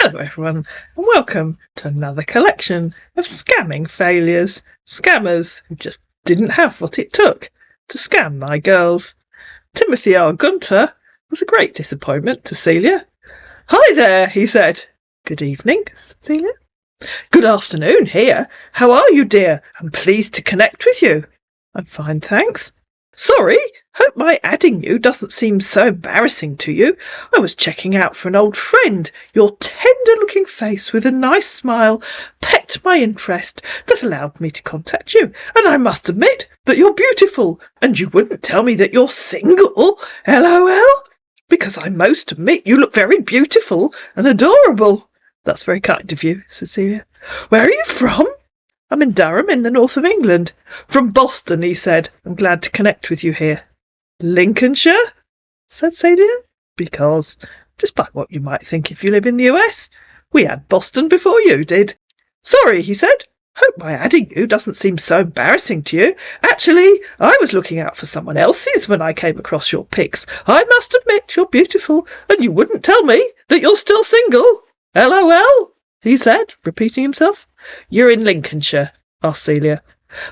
Hello everyone, and welcome to another collection of scamming failures. Scammers who just didn't have what it took to scam my girls. Timothy R. Gunter was a great disappointment to Celia. "Hi there," he said. "Good evening," said Celia. "Good afternoon here. How are you, dear? I'm pleased to connect with you." "I'm fine, thanks." "Sorry, hope my adding you doesn't seem so embarrassing to you. I was checking out for an old friend. Your tender-looking face with a nice smile pecked my interest. That allowed me to contact you, and I must admit that you're beautiful. And you wouldn't tell me that you're single, LOL? Because I must admit you look very beautiful and adorable." "That's very kind of you," said Celia. "Where are you from?" "I'm in Durham, in the north of England." "From Boston," he said. "I'm glad to connect with you here." "Lincolnshire?" said Celia. "Because, despite what you might think if you live in the US, we had Boston before you did." "Sorry," he said. "Hope my adding you doesn't seem so embarrassing to you. Actually, I was looking out for someone else's when I came across your pics. I must admit you're beautiful, and you wouldn't tell me that you're still single. LOL, he said, repeating himself. "You're in Lincolnshire?" asked Celia.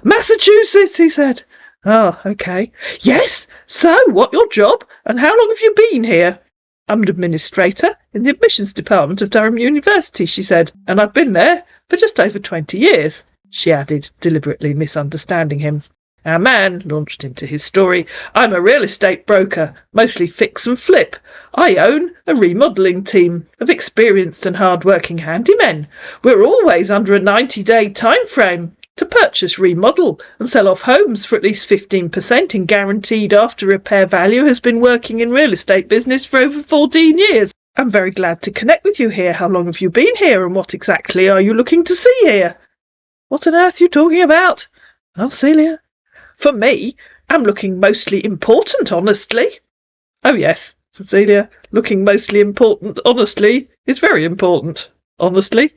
"Massachusetts," he said. "Oh, okay." "Yes? So, what your job, and how long have you been here?" "I'm an administrator in the admissions department of Durham University," she said, "and I've been there for just over 20 years, she added, deliberately misunderstanding him. Our man launched into his story. "I'm a real estate broker, mostly fix and flip. I own a remodelling team of experienced and hard-working handymen. We're always under a 90-day time frame to purchase, remodel and sell off homes for at least 15% in guaranteed after repair value. Has been working in real estate business for over 14 years. I'm very glad to connect with you here. How long have you been here, and what exactly are you looking to see here?" "What on earth are you talking about?" "Oh, Celia, for me, I'm looking mostly important, honestly." "Oh yes," said Celia, "looking mostly important, honestly, is very important, honestly."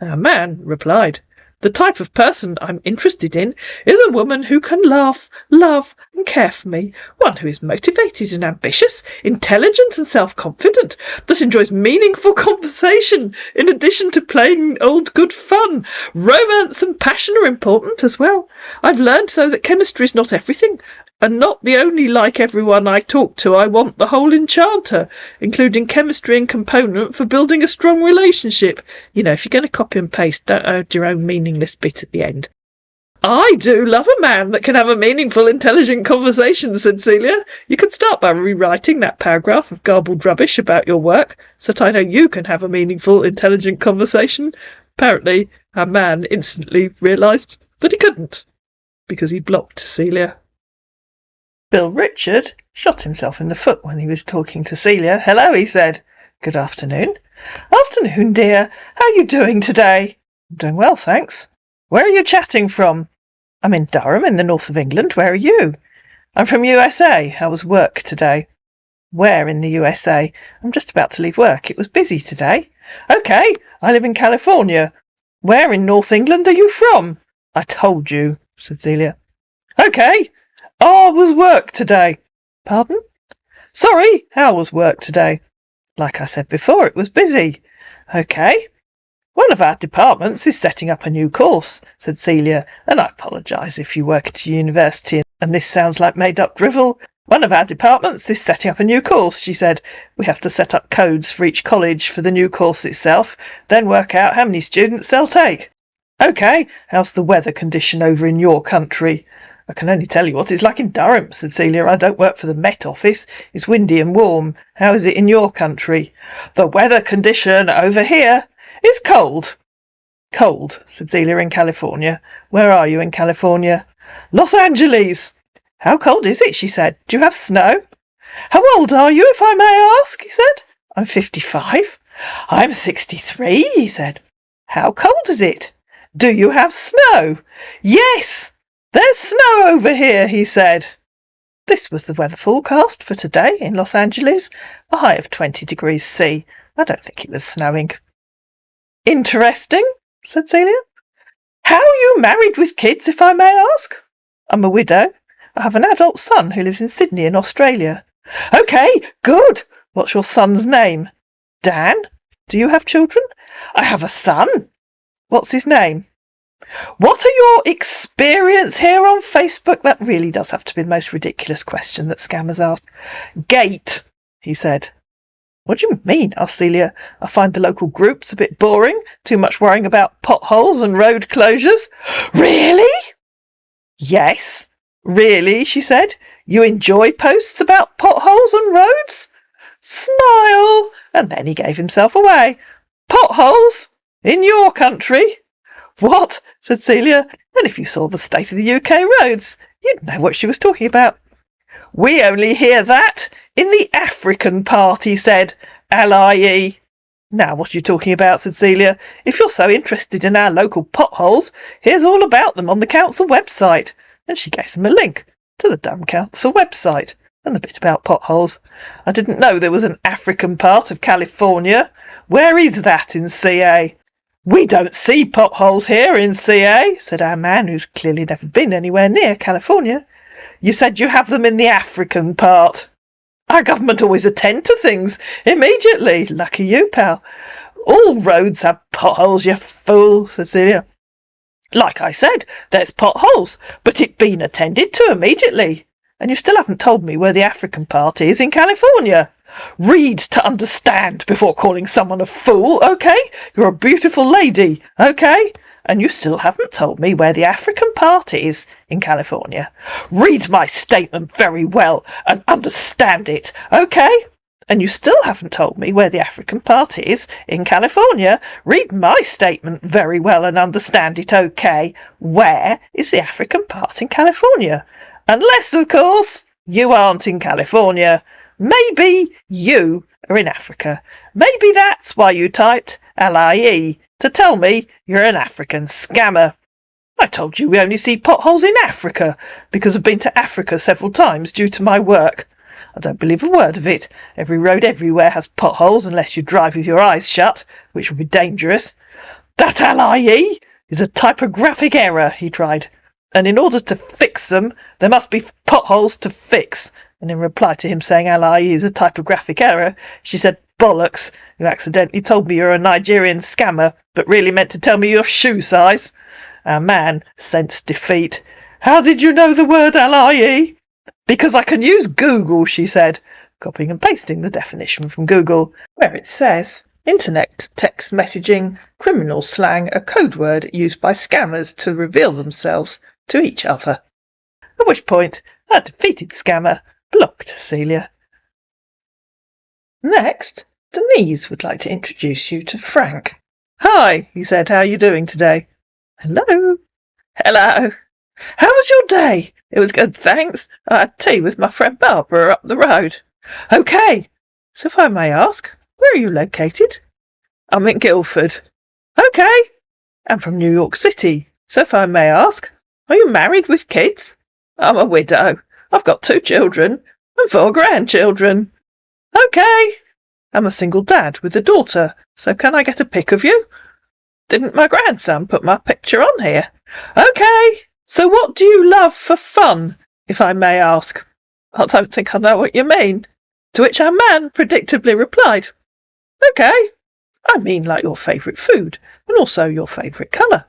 Our man replied, "The type of person I'm interested in is a woman who can laugh, love and care for me. One who is motivated and ambitious, intelligent and self-confident, that enjoys meaningful conversation in addition to plain old good fun. Romance and passion are important as well. I've learned, though, that chemistry is not everything, and not the only like everyone I talk to. I want the whole enchanter, including chemistry and component for building a strong relationship. You know, if you're going to copy and paste, don't add your own meaningless bit at the end." "I do love a man that can have a meaningful, intelligent conversation," said Celia. "You can start by rewriting that paragraph of garbled rubbish about your work, so that I know you can have a meaningful, intelligent conversation." Apparently, our man instantly realised that he couldn't, because he blocked Celia. Bill Richard shot himself in the foot when he was talking to Celia. "Hello," he said. "Good afternoon." "Afternoon, dear. How are you doing today?" "I'm doing well, thanks." "Where are you chatting from?" "I'm in Durham, in the north of England. Where are you?" "I'm from USA. How was work today?" "Where in the USA?" "I'm just about to leave work. It was busy today." "Okay, I live in California." "Where in North England are you from?" "I told you," said Celia. "Okay. How was work today?" "Pardon?" "Sorry, how was work today?" "Like I said before, it was busy." "Okay. One of our departments is setting up a new course," said Celia, "and I apologise if you work at a university and this sounds like made-up drivel. One of our departments is setting up a new course," she said. "We have to set up codes for each college for the new course itself, then work out how many students they'll take." "Okay, how's the weather condition over in your country?" "I can only tell you what it's like in Durham," said Celia. "I don't work for the Met Office. It's windy and warm. How is it in your country?" "The weather condition over here is cold." "Cold," said Celia, "in California. Where are you in California?" "Los Angeles." "How cold is it?" she said. "Do you have snow?" "How old are you, if I may ask?" he said. "I'm 55. "I'm 63, he said. "How cold is it?" "Do you have snow?" "Yes, there's snow over here," he said. This was the weather forecast for today in Los Angeles, a high of 20 degrees C. I don't think it was snowing. "Interesting," said Celia. "How are you married with kids, if I may ask?" "I'm a widow. I have an adult son who lives in Sydney in Australia." "Okay, good. What's your son's name?" "Dan." Do you have children? I have a son. What's his name? What are your experience here on Facebook? That really does have to be the most ridiculous question that scammers ask. Gate, he said. What do you mean? Asked Celia. I find the local groups a bit boring. Too much worrying about potholes and road closures. Really? Yes. Really, she said. You enjoy posts about potholes and roads? Smile. And then he gave himself away. Potholes? In your country? What? Said Celia. And if you saw the state of the UK roads, you'd know what she was talking about. We only hear that in the African part, he said. L-I-E. Now, what are you talking about? Said Celia. If you're so interested in our local potholes, here's all about them on the council website. And she gave them a link to the Durham Council website and the bit about potholes. I didn't know there was an African part of California. Where is that in CA? We don't see potholes here in CA, said our man, who's clearly never been anywhere near California. You said you have them in the African part. Our government always attend to things immediately. Lucky you, pal. All roads have potholes, you fool, said Celia. Like I said, there's potholes, but it's been attended to immediately. And you still haven't told me where the African part is in California. Read to understand before calling someone a fool, okay? You're a beautiful lady, okay? And you still haven't told me where the African part is in California. Read my statement very well and understand it, okay? And you still haven't told me where the African part is in California. Read my statement very well and understand it, okay? Where is the African part in California? Unless, of course, you aren't in California. Maybe you are in Africa. Maybe that's why you typed LIE, to tell me you're an African scammer. I told you we only see potholes in Africa, because I've been to Africa several times due to my work. I don't believe a word of it. Every road everywhere has potholes unless you drive with your eyes shut, which would be dangerous. That LIE is a typographic error, he tried. And in order to fix them, there must be potholes to fix. And in reply to him saying LIE is a typographic error, she said, bollocks, you accidentally told me you're a Nigerian scammer, but really meant to tell me your shoe size. Our man sensed defeat. How did you know the word LIE? Because I can use Google, she said, copying and pasting the definition from Google, where it says, Internet text messaging, criminal slang, a code word used by scammers to reveal themselves to each other. At which point, a defeated scammer blocked Celia. Next, Denise would like to introduce you to Frank. Hi, he said, how are you doing today? Hello. Hello. How was your day? It was good, thanks. I had tea with my friend Barbara up the road. Okay. So if I may ask, where are you located? I'm in Guildford. Okay. I'm from New York City. So if I may ask, are you married with kids? I'm a widow. I've got 2 children and 4 grandchildren. Okay. I'm a single dad with a daughter, so can I get a pic of you? Didn't my grandson put my picture on here? Okay. So what do you love for fun, if I may ask? I don't think I know what you mean. To which our man predictably replied, okay. I mean like your favourite food, and also your favourite colour.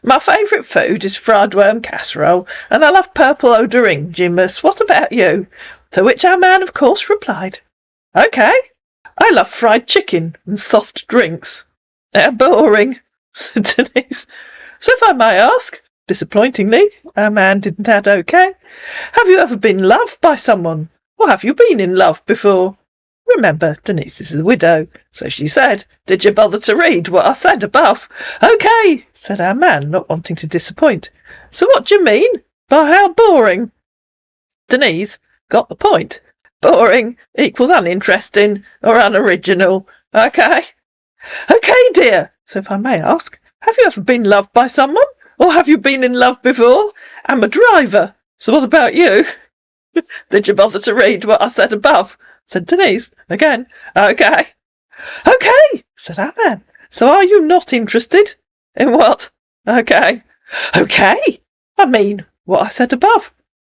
My favourite food is fried worm casserole, and I love purple odoringimus. What about you? To which our man, of course, replied, okay. I love fried chicken and soft drinks. They're boring, said Denise. So if I may ask, disappointingly, our man didn't add okay. Have you ever been loved by someone? Or have you been in love before? Remember, Denise is a widow, so she said, did you bother to read what I said above? Okay, said our man, not wanting to disappoint. So what do you mean by how boring? Denise got the point. Boring equals uninteresting or unoriginal. Okay? Okay, dear. So if I may ask, have you ever been loved by someone? Or have you been in love before? I'm a driver. So what about you? Did you bother to read what I said above? Said Denise. Again. Okay. Okay, said our man. So are you not interested? In what? Okay. Okay. I mean, what I said above.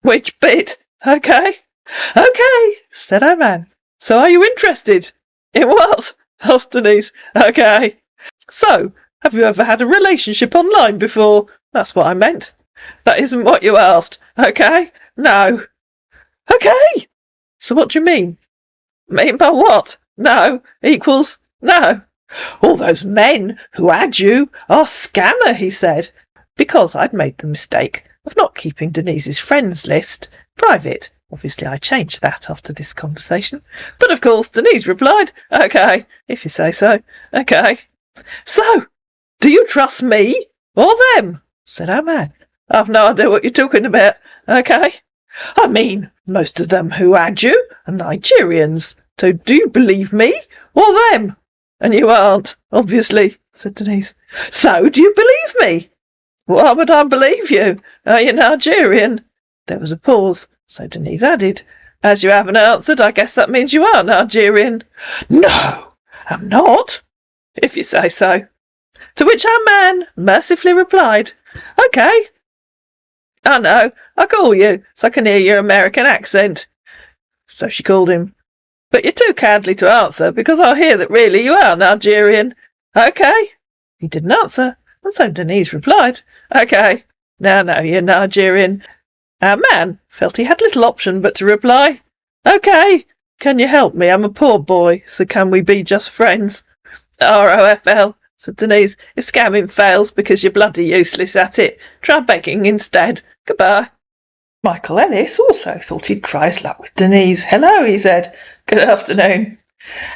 Which bit? Okay. Okay, said our man. So are you interested? In what? asked Denise. Okay. So, have you ever had a relationship online before? That's what I meant. That isn't what you asked. Okay? No. Okay. So what do you mean? Mean by what? No equals no. All those men who had you are scammer, he said, because I'd made the mistake of not keeping Denise's friends list private. Obviously, I changed that after this conversation. But of course, Denise replied, okay, if you say so. Okay. So, do you trust me or them? Said our man. I've no idea what you're talking about. Okay. I mean, most of them who had you are Nigerians. So do you believe me or them? And you aren't, obviously, said Denise. So do you believe me? Why would I believe you? Are you Nigerian? There was a pause, so Denise added, as you haven't answered, I guess that means you are Nigerian. No, I'm not, if you say so. To which our man mercifully replied, okay. I know, I call you, so I can hear your American accent. So she called him. But you're too cowardly to answer, because I hear that really you are Nigerian. Okay. He didn't answer, and so Denise replied, okay, now you're Nigerian. Our man felt he had little option but to reply, okay, can you help me? I'm a poor boy, so can we be just friends? ROFL, said Denise. If scamming fails because you're bloody useless at it, try begging instead. Goodbye. Michael Ellis also thought he'd try his luck with Denise. Hello, he said. Good afternoon.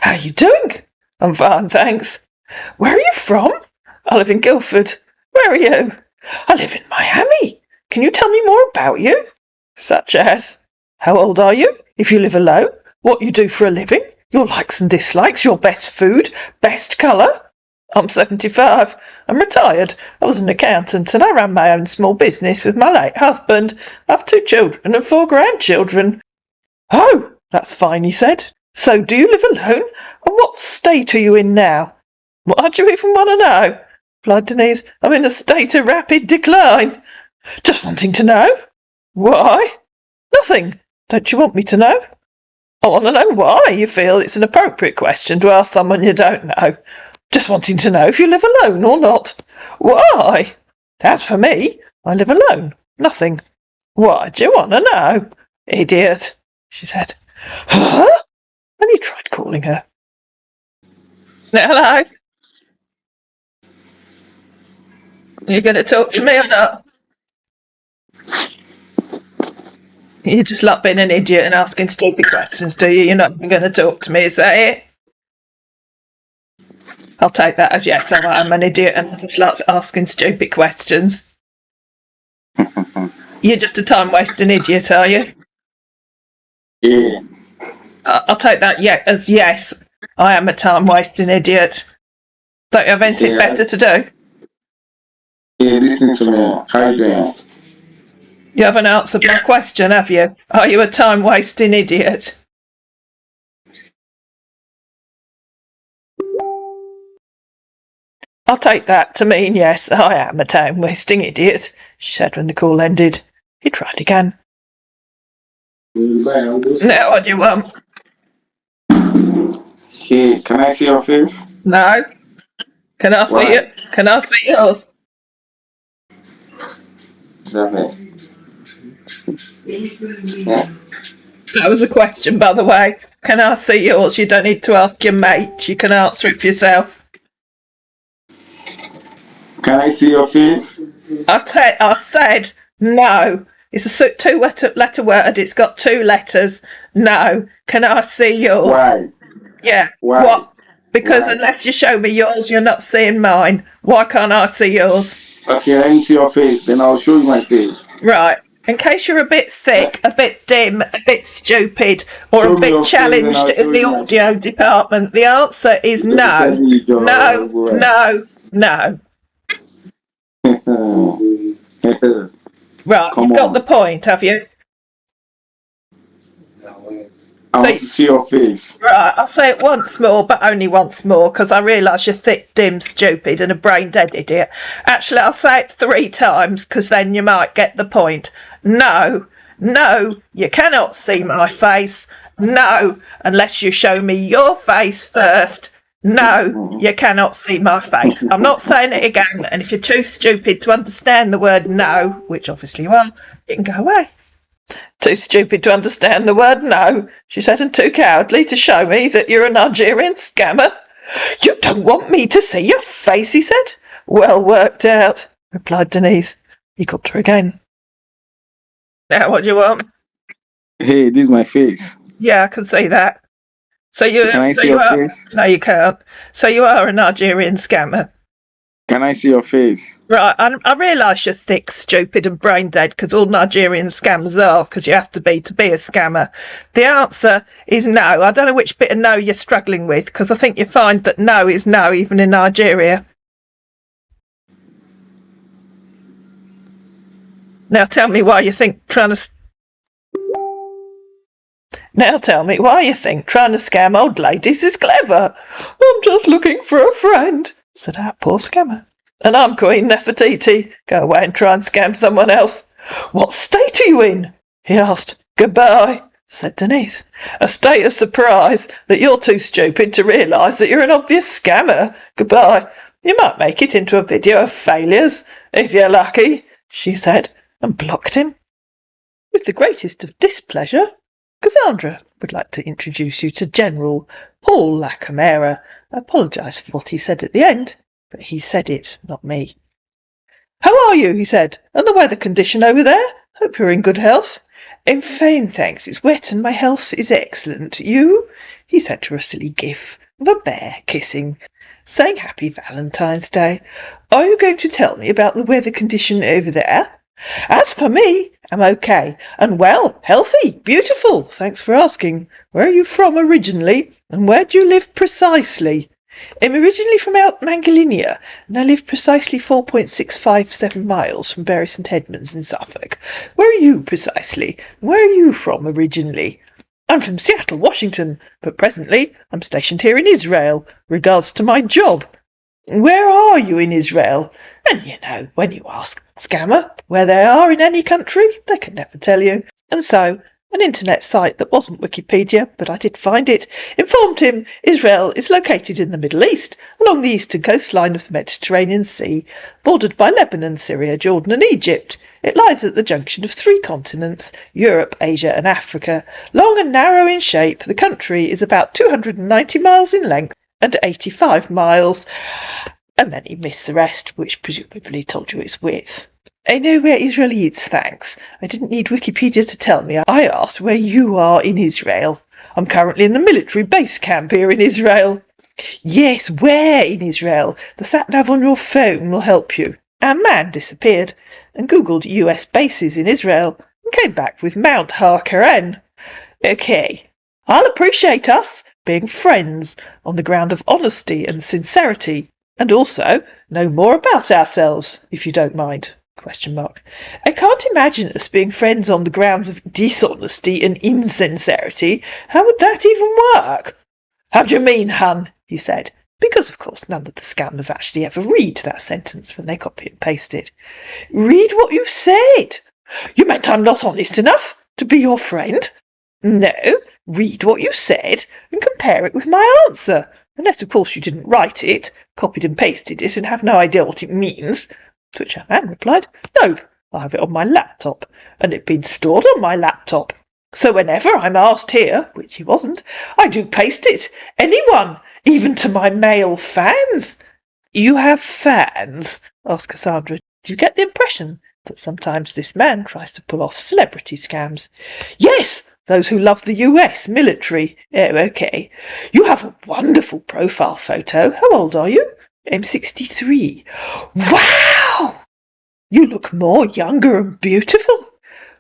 How are you doing? I'm fine, thanks. Where are you from? I live in Guildford. Where are you? I live in Miami. Can you tell me more about you? Such as? How old are you? If you live alone? What you do for a living? Your likes and dislikes? Your best food? Best colour? I'm 75. I'm retired. I was an accountant and I ran my own small business with my late husband. I have 2 children and 4 grandchildren. Oh, that's fine, he said. So do you live alone? And what state are you in now? Why do you even want to know? Replied Denise. I'm in a state of rapid decline. Just wanting to know. Why? Nothing. Don't you want me to know? I want to know why you feel it's an appropriate question to ask someone you don't know. Just wanting to know if you live alone or not. Why? As for me, I live alone. Nothing. Why do you want to know? Idiot, she said. Huh? And he tried calling her. Hello? Are you going to talk to me or not? You just like being an idiot and asking stupid questions, do you? You're not going to talk to me, is that it? I'll take that as yes, I'm an idiot and I just like asking stupid questions. You're just a time-wasting idiot, are you? Yeah. I'll take that as yes, I am a time-wasting idiot. Don't you have anything better to do? Yeah, listen to me. How you doing? You haven't answered my question, have you? Are you a time-wasting idiot? I'll take that to mean yes, I am a time-wasting idiot, she said when the call ended. He tried again. Now what do you want? Hey, can I see your face? No. Can I see it? Can I see yours? Yeah. That was a question, by the way. Can I see yours? You don't need to ask your mate. You can answer it for yourself. Can I see your face? I said no. It's a 2-letter word. It's got 2 letters. No. Can I see yours? Why? Yeah. Why? What? Because Why? unless you show me yours, you're not seeing mine. Why can't I see yours? Okay, let me see your face, then I'll show you my face. Right. In case you're a bit thick, a bit dim, a bit stupid, or a bit challenged in the audio department, the answer is no. No, no, no. Right, you've got the point, have you? I want to see your face. Right, I'll say it once more, but only once more, because I realise you're thick, dim, stupid, and a brain-dead idiot. Actually, I'll say it 3 times, because then you might get the point. No, no, you cannot see my face. No, unless you show me your face first. No, you cannot see my face. I'm not saying it again, and if you're too stupid to understand the word no, which obviously you are, you can go away. Too stupid to understand the word no, she said, and too cowardly to show me that you're a Nigerian scammer. You don't want me to see your face, he said. Well worked out, replied Denise. He called her again. Now what do you want? Hey, this is my face. Yeah, I can see that. Can I see your face? No, you can't. So you are a Nigerian scammer. Can I see your face? Right, I realise you're thick, stupid and brain dead, because all Nigerian scammers are, because you have to be a scammer. The answer is no. I don't know which bit of no you're struggling with, because I think you find that no is no even in Nigeria. Now tell me why you think trying to scam old ladies is clever. I'm just looking for a friend, said our poor scammer. And I'm Queen Nefertiti. Go away and try and scam someone else. What state are you in? He asked. Goodbye, said Denise. A state of surprise that you're too stupid to realise that you're an obvious scammer. Goodbye. You might make it into a video of failures, if you're lucky, she said, and blocked him. With the greatest of displeasure, Cassandra would like to introduce you to General Paul Lacamera. I apologise for what he said at the end, but he said it, not me. How are you? He said. And the weather condition over there? Hope you're in good health. In fine, thanks. It's wet and my health is excellent. You? He sent her a silly gif of a bear kissing, saying Happy Valentine's Day. Are you going to tell me about the weather condition over there? As for me, I'm okay, and well, healthy, beautiful, thanks for asking. Where are you from originally, and where do you live precisely? I'm originally from out Mangalinia, and I live precisely 4.657 miles from Bury St Edmunds in Suffolk. Where are you precisely? Where are you from originally? I'm from Seattle, Washington, but presently I'm stationed here in Israel, regards to my job. Where are you in Israel? And you know, when you ask a scammer where they are in any country, they can never tell you. And so, an internet site that wasn't Wikipedia, but I did find it, informed him Israel is located in the Middle East, along the eastern coastline of the Mediterranean Sea, bordered by Lebanon, Syria, Jordan and Egypt. It lies at the junction of 3 continents, Europe, Asia and Africa. Long and narrow in shape, the country is about 290 miles in length and 85 miles. And then he missed the rest, which presumably told you its width. I know where Israel is, thanks. I didn't need Wikipedia to tell me. I asked where you are in Israel. I'm currently in the military base camp here in Israel. Yes, where in Israel? The sat-nav on your phone will help you. Our man disappeared and Googled US bases in Israel and came back with Mount Har-Karen. Okay, I'll appreciate us being friends on the ground of honesty and sincerity, and also know more about ourselves, if you don't mind. ? I can't imagine us being friends on the grounds of dishonesty and insincerity. How would that even work? How do you mean, hun? He said, because of course none of the scammers actually ever read that sentence when they copy and paste it. Read what you said. You meant I'm not honest enough to be your friend? No, read what you said and compare it with my answer. Unless, of course, you didn't write it, copied and pasted it, and have no idea what it means. To which our man replied, no, I have it on my laptop, and it's been stored on my laptop. So whenever I'm asked here, which he wasn't, I do paste it. Anyone, even to my male fans. You have fans? Asked Cassandra. Do you get the impression that sometimes this man tries to pull off celebrity scams? Yes, those who love the US military. Oh, okay. You have a wonderful profile photo. How old are you? I'm 63. Wow! You look more younger and beautiful.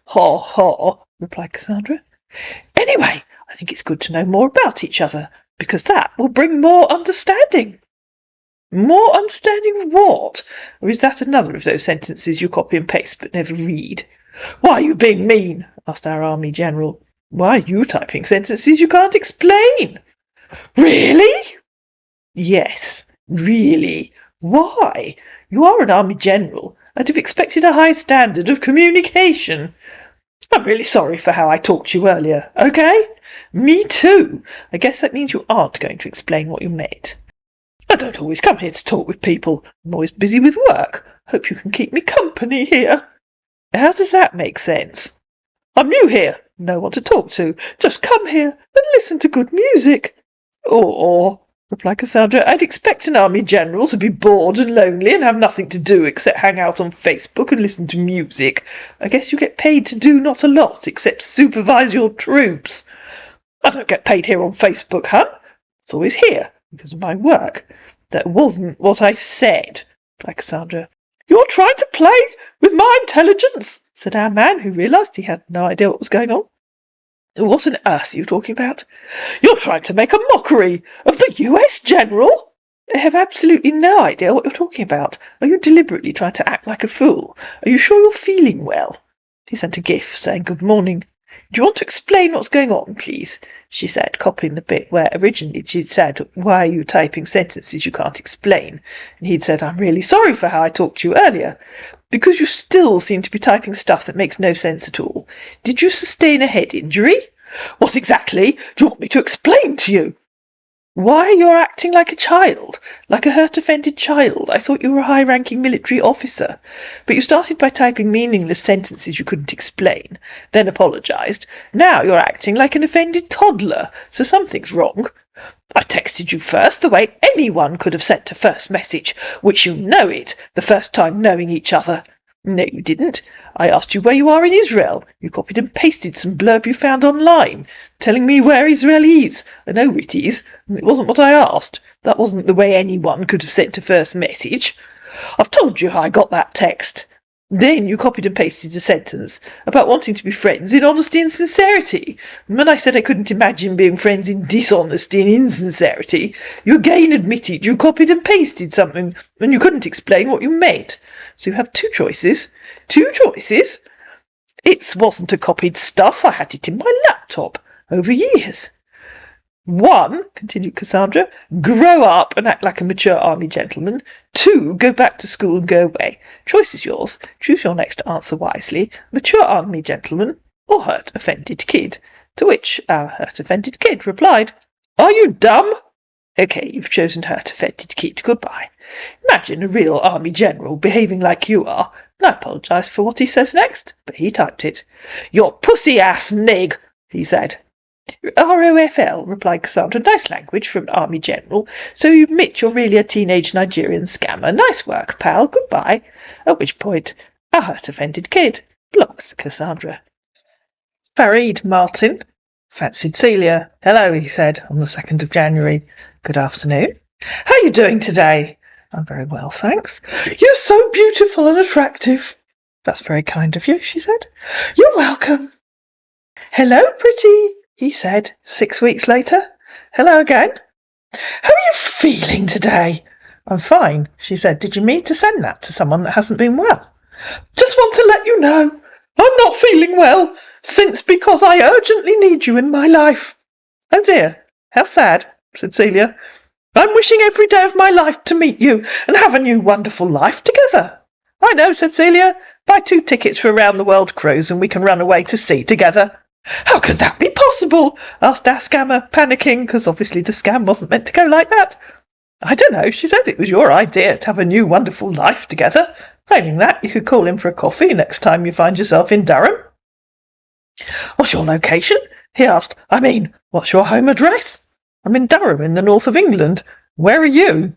Haw, haw, replied Cassandra. Anyway, I think it's good to know more about each other, because that will bring more understanding. More understanding of what? Or is that another of those sentences you copy and paste but never read? Why are you being mean? Asked our army general. Why are you typing sentences you can't explain? Really? Yes, really. Why? You are an army general. I'd have expected a high standard of communication. I'm really sorry for how I talked to you earlier, okay? Me too. I guess that means you aren't going to explain what you meant. I don't always come here to talk with people. I'm always busy with work. Hope you can keep me company here. How does that make sense? I'm new here, no one to talk to. Just come here and listen to good music. Or, replied Cassandra, I'd expect an army general to be bored and lonely and have nothing to do except hang out on Facebook and listen to music. I guess you get paid to do not a lot except supervise your troops. I don't get paid here on Facebook, hun. It's always here because of my work. That wasn't what I said, replied Cassandra. You're trying to play with my intelligence, said our man, who realised he had no idea what was going on. What on earth are you talking about? You're trying to make a mockery of the US General? I have absolutely no idea what you're talking about. Are you deliberately trying to act like a fool? Are you sure you're feeling well? He sent a gif saying good morning. Do you want to explain what's going on, please? She said, copying the bit where originally she'd said, why are you typing sentences you can't explain? And he'd said, I'm really sorry for how I talked to you earlier. Because you still seem to be typing stuff that makes no sense at all. Did you sustain a head injury? What exactly do you want me to explain to you? Why you're acting like a child, like a hurt offended child. I thought you were a high-ranking military officer. But you started by typing meaningless sentences you couldn't explain, then apologised. Now you're acting like an offended toddler, so something's wrong. I texted you first, the way anyone could have sent a first message, which you know it, the first time knowing each other. No, you didn't. I asked you where you are in Israel. You copied and pasted some blurb you found online, telling me where Israel is. I know it is, and it wasn't what I asked. That wasn't the way anyone could have sent a first message. I've told you how I got that text. Then you copied and pasted a sentence about wanting to be friends in honesty and sincerity. And when I said I couldn't imagine being friends in dishonesty and insincerity, you again admitted you copied and pasted something and you couldn't explain what you meant. So you have two choices. Two choices? It wasn't a copied stuff. I had it in my laptop over years. One, continued Cassandra, grow up and act like a mature army gentleman. Two, go back to school and go away. Choice is yours. Choose your next answer wisely. Mature army gentleman or hurt offended kid. To which our hurt offended kid replied, Are you dumb? Okay, you've chosen hurt offended kid. Goodbye. Imagine a real army general behaving like you are. And I apologise for what he says next, but he typed it. You're pussy-ass nig, he said. ROFL, replied Cassandra. Nice language from an army general. So you admit you're really a teenage Nigerian scammer. Nice work, pal. Goodbye. At which point, a hurt offended kid blocks Cassandra. Farid Martin fancied Celia. Hello, he said on the 2nd of January. Good afternoon. How are you doing today? I'm very well, thanks. You're so beautiful and attractive. That's very kind of you, she said. You're welcome. Hello, pretty, he said 6 weeks later. Hello again. How are you feeling today? I'm fine, she said. Did you mean to send that to someone that hasn't been well? Just want to let you know I'm not feeling well, because I urgently need you in my life. Oh dear, how sad, said Celia. I'm wishing every day of my life to meet you and have a new wonderful life together. I know, said Celia. Buy 2 tickets for a round-the-world cruise and we can run away to sea together. How could that be possible? Asked our scammer, panicking, because obviously the scam wasn't meant to go like that. I don't know, she said. It was your idea to have a new wonderful life together. Failing that, you could call in for a coffee next time you find yourself in Durham. What's your location? He asked. I mean, what's your home address? I'm in Durham, in the north of England. Where are you?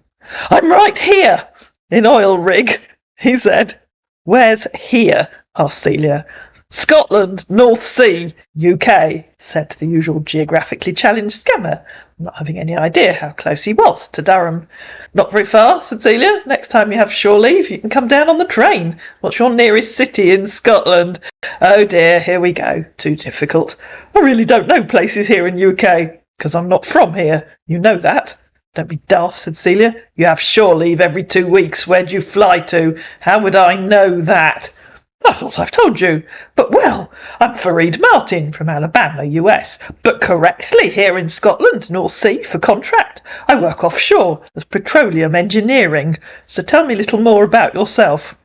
I'm right here, in Oil Rig, he said. Where's here? Asked Celia. Scotland, North Sea, UK, said the usual geographically challenged scammer, not having any idea how close he was to Durham. Not very far, said Celia. Next time you have shore leave, you can come down on the train. What's your nearest city in Scotland? Oh dear, here we go. Too difficult. I really don't know places here in UK, because I'm not from here. You know that. Don't be daft, said Celia. You have shore leave every 2 weeks. Where do you fly to? How would I know that? I thought I've told you. But, well, I'm Farid Martin from Alabama, US, but correctly here in Scotland, North Sea, for contract. I work offshore as petroleum engineering. So tell me a little more about yourself.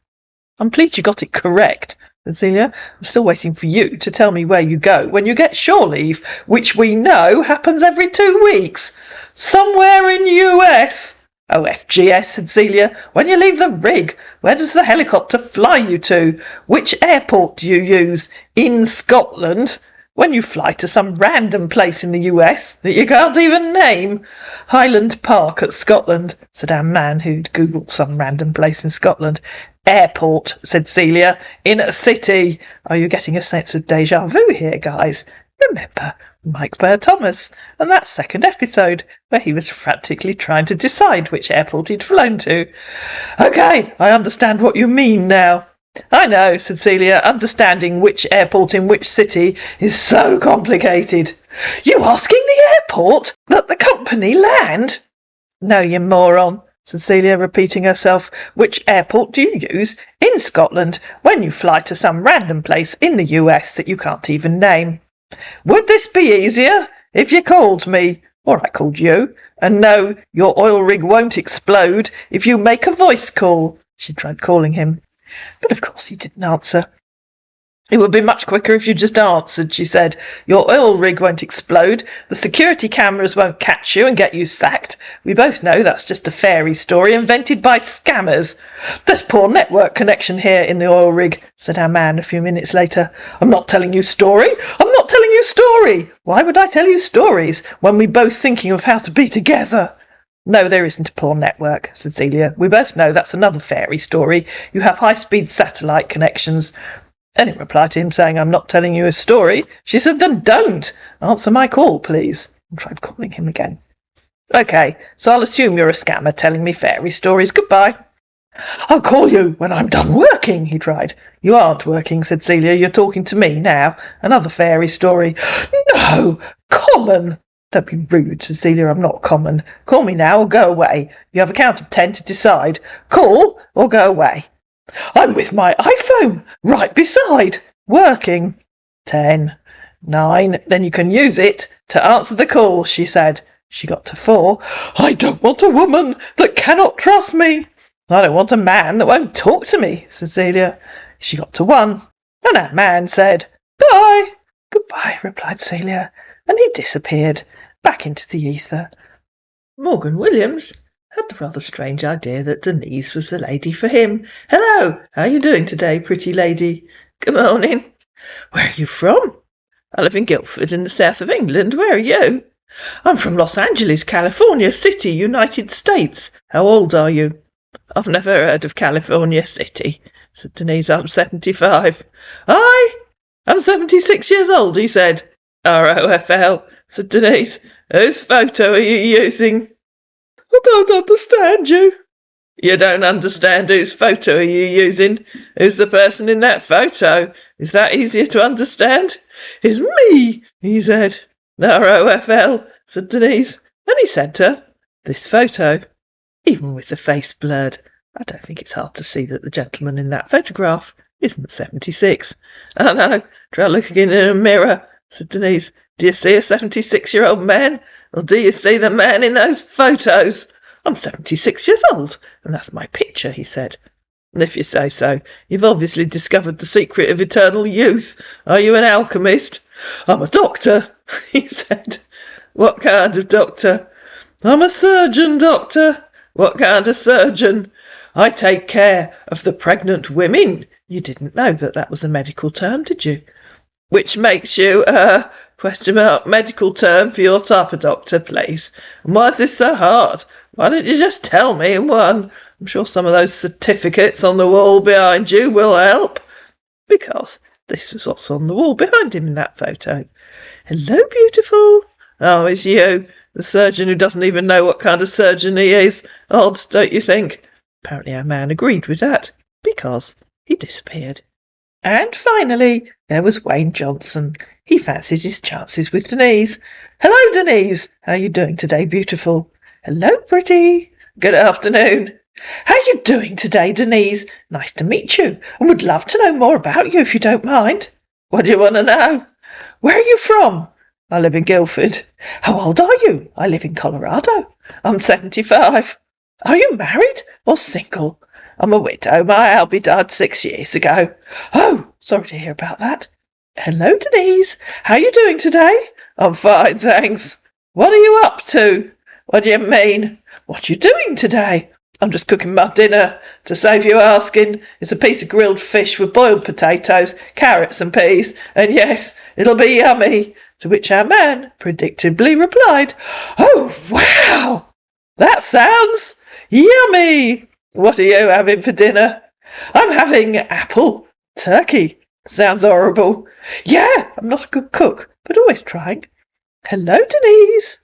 I'm pleased you got it correct, said Celia. I'm still waiting for you to tell me where you go when you get shore leave, which we know happens every 2 weeks. Somewhere in US. OFGS, said Celia. When you leave the rig, where does the helicopter fly you to? Which airport do you use? In Scotland? When you fly to some random place in the US that you can't even name? Highland Park at Scotland, said our man who'd Googled some random place in Scotland. Airport, said Celia. In a city. Are you getting a sense of deja vu here, guys? Remember Mike Burr-Thomas and that second episode where he was frantically trying to decide which airport he'd flown to. Okay, I understand what you mean now. I know, said Celia. Understanding which airport in which city is so complicated. You asking the airport that the company land? No, you moron, said Celia, repeating herself. Which airport do you use in Scotland when you fly to some random place in the US that you can't even name? Would this be easier if you called me, or I called you? And no, your oil rig won't explode if you make a voice call. She tried calling him, but of course he didn't answer. It would be much quicker if you just answered, she said. Your oil rig won't explode. The security cameras won't catch you and get you sacked. We both know that's just a fairy story invented by scammers. There's poor network connection here in the oil rig, said our man a few minutes later. I'm not telling you story. I'm not telling you story. Why would I tell you stories when we're both thinking of how to be together? No, there isn't a poor network, said Celia. We both know that's another fairy story. You have high-speed satellite connections. And in reply to him saying, I'm not telling you a story, she said, then don't. Answer my call, please. And tried calling him again. Okay, so I'll assume you're a scammer telling me fairy stories. Goodbye. I'll call you when I'm done working, he tried. You aren't working, said Celia. You're talking to me now. Another fairy story. No, common. Don't be rude, said Celia. I'm not common. Call me now or go away. You have a count of 10 to decide. Call or go away. I'm with my iPhone, right beside, working. 10, 9, then you can use it to answer the call, she said. She got to 4. I don't want a woman that cannot trust me. I don't want a man that won't talk to me, said Celia. She got to 1, and our man said, bye. Goodbye, replied Celia, and he disappeared back into the ether. Morgan Williams had the rather strange idea that Denise was the lady for him. Hello, how are you doing today, pretty lady? Good morning. Where are you from? I live in Guildford in the south of England. Where are you? I'm from Los Angeles, California City, United States. How old are you? I've never heard of California City, said Denise. I'm 75. I'm 76 years old, he said. ROFL, said Denise. Whose photo are you using? I don't understand you. You don't understand whose photo are you using? Who's the person in that photo? Is that easier to understand? It's me, he said. ROFL, said Denise, and he sent her this photo. Even with the face blurred, I don't think it's hard to see that the gentleman in that photograph isn't 76. I know, try looking in a mirror, said Denise. Do you see a 76-year-old man? Or do you see the man in those photos? I'm 76 years old, and that's my picture, he said. And if you say so, you've obviously discovered the secret of eternal youth. Are you an alchemist? I'm a doctor, he said. What kind of doctor? I'm a surgeon, doctor. What kind of surgeon? I take care of the pregnant women. You didn't know that was a medical term, did you? Which makes you, medical term for your type of doctor, please. And why is this so hard? Why don't you just tell me in one? I'm sure some of those certificates on the wall behind you will help. Because this was what's on the wall behind him in that photo. Hello, beautiful. Oh, it's you, the surgeon who doesn't even know what kind of surgeon he is. Odd, don't you think? Apparently our man agreed with that, because he disappeared. And finally, there was Wayne Johnson. He fancied his chances with Denise. Hello, Denise. How are you doing today, beautiful? Hello, pretty. Good afternoon. How are you doing today, Denise? Nice to meet you, and would love to know more about you if you don't mind. What do you want to know? Where are you from? I live in Guildford. How old are you? I live in Colorado. I'm 75. Are you married or single? I'm a widow. My hubby died 6 years ago. Oh, sorry to hear about that. Hello, Denise. How are you doing today? I'm fine, thanks. What are you up to? What do you mean? "What are you doing today?" "I'm just cooking my dinner. To save you asking, it's a piece of grilled fish with boiled potatoes, carrots and peas, and yes, it'll be yummy." To which our man predictably replied, "Oh, wow! That sounds yummy. What are you having for dinner?" "I'm having apple turkey." "Sounds horrible." "Yeah, I'm not a good cook, but always trying." "Hello, Denise."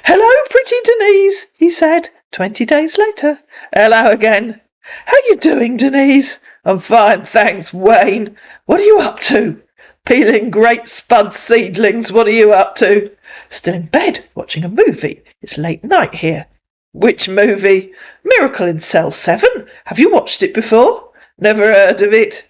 "Hello, pretty Denise," he said 20 days later. "Hello again." "How you doing, Denise?" "I'm fine, thanks, Wayne." "What are you up to?" "Peeling great spud seedlings. What are you up to?" "Still in bed, watching a movie. It's late night here." "Which movie?" "Miracle in Cell 7. Have you watched it before?" "Never heard of it."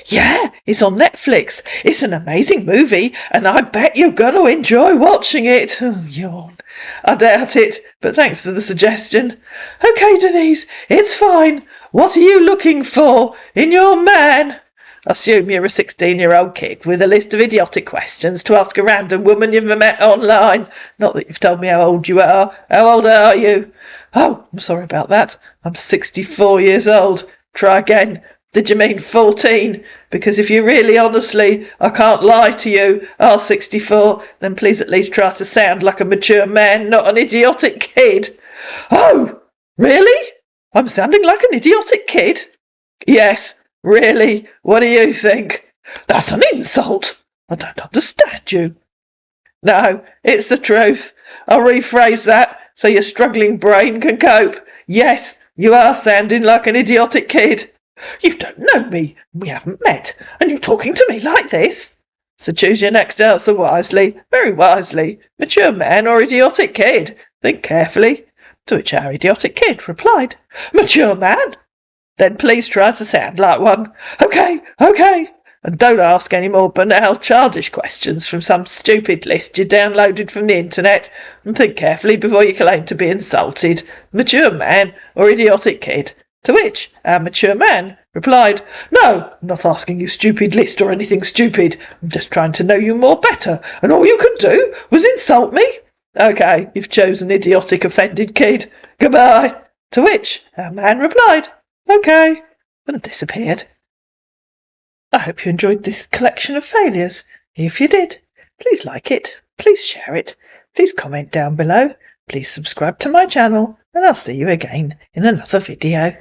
"Yeah, it's on Netflix. It's an amazing movie, and I bet you're going to enjoy watching it." Yawn. "I doubt it, but thanks for the suggestion." "Okay, Denise, it's fine. What are you looking for in your man?" "Assume you're a 16-year-old kid with a list of idiotic questions to ask a random woman you've met online. Not that you've told me how old you are. How old are you?" "Oh, I'm sorry about that. I'm 64 years old. Try again. Did you mean 14? Because if you really honestly, I can't lie to you, are 64, then please at least try to sound like a mature man, not an idiotic kid." "Oh, really? I'm sounding like an idiotic kid?" "Yes, really. What do you think?" "That's an insult. I don't understand you." "No, it's the truth. I'll rephrase that so your struggling brain can cope. Yes, you are sounding like an idiotic kid." "You don't know me, we haven't met, and you're talking to me like this." "So choose your next answer wisely, very wisely. Mature man or idiotic kid? Think carefully." To which our idiotic kid replied, "Mature man." "Then please try to sound like one." Okay. And don't ask any more banal, childish questions from some stupid list you downloaded from the internet, and think carefully before you claim to be insulted. Mature man or idiotic kid? To which our mature man replied, "No, I'm not asking you stupid list or anything stupid. I'm just trying to know you more better, and all you could do was insult me. Okay, you've chosen idiotic offended kid. Goodbye." To which our man replied, "Okay," and disappeared. I hope you enjoyed this collection of failures. If you did, please like it, please share it, please comment down below, please subscribe to my channel, and I'll see you again in another video.